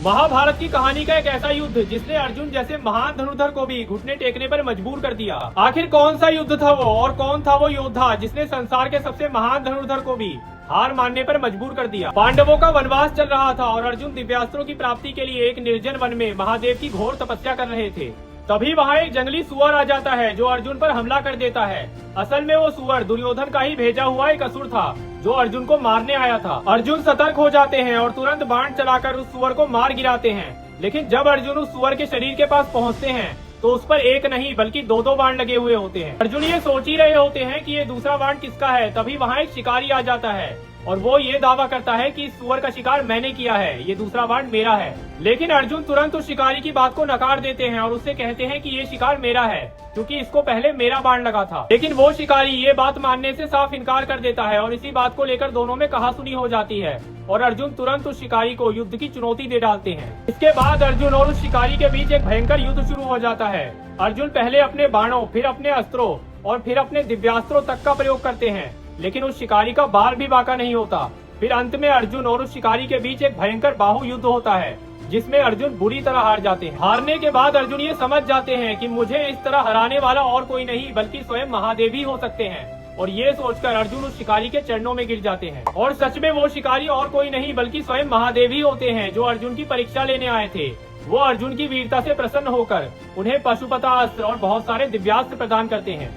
महाभारत की कहानी का एक ऐसा युद्ध जिसने अर्जुन जैसे महान धनुर्धर को भी घुटने टेकने पर मजबूर कर दिया। आखिर कौन सा युद्ध था वो और कौन था वो योद्धा जिसने संसार के सबसे महान धनुर्धर को भी हार मानने पर मजबूर कर दिया। पांडवों का वनवास चल रहा था और अर्जुन दिव्यास्त्रों की प्राप्ति के लिए एक निर्जन वन में महादेव की घोर तपस्या कर रहे थे। तभी वहाँ एक जंगली सुअर आ जाता है जो अर्जुन पर हमला कर देता है। असल में वो सुअर दुर्योधन का ही भेजा हुआ एक असुर था जो अर्जुन को मारने आया था। अर्जुन सतर्क हो जाते हैं और तुरंत बाण चलाकर उस सुअर को मार गिराते हैं। लेकिन जब अर्जुन उस सुअर के शरीर के पास पहुँचते हैं तो उस पर एक नहीं बल्कि दो दो बाण लगे हुए होते हैं। अर्जुन ये सोच ही रहे होते हैं कि ये दूसरा बाण किसका है। तभी वहाँ एक शिकारी आ जाता है और वो ये दावा करता है कि इस सुअर का शिकार मैंने किया है, ये दूसरा बाण मेरा है। लेकिन अर्जुन तुरंत उस शिकारी की बात को नकार देते हैं और उससे कहते हैं कि ये शिकार मेरा है क्योंकि इसको पहले मेरा बाण लगा था। लेकिन वो शिकारी ये बात मानने से साफ इनकार कर देता है और इसी बात को लेकर दोनों में कहासुनी हो जाती है और अर्जुन तुरंत उस शिकारी को युद्ध की चुनौती दे डालते हैं। इसके बाद अर्जुन और उस शिकारी के बीच एक भयंकर युद्ध शुरू हो जाता है। अर्जुन पहले अपने बाणों, फिर अपने अस्त्रों और फिर अपने दिव्यास्त्रों तक का प्रयोग करते हैं, लेकिन उस शिकारी का बाल भी बांका नहीं होता। फिर अंत में अर्जुन और उस शिकारी के बीच एक भयंकर बाहु युद्ध होता है जिसमें अर्जुन बुरी तरह हार जाते हैं। हारने के बाद अर्जुन ये समझ जाते हैं कि मुझे इस तरह हराने वाला और कोई नहीं बल्कि स्वयं महादेव ही हो सकते हैं और ये सोचकर अर्जुन उस शिकारी के चरणों में गिर जाते हैं। और सच में वो शिकारी और कोई नहीं बल्कि स्वयं महादेव ही होते हैं जो अर्जुन की परीक्षा लेने आए थे। वो अर्जुन की वीरता से प्रसन्न होकर उन्हें पशुपता अस्त्र और बहुत सारे दिव्यास्त्र प्रदान करते हैं।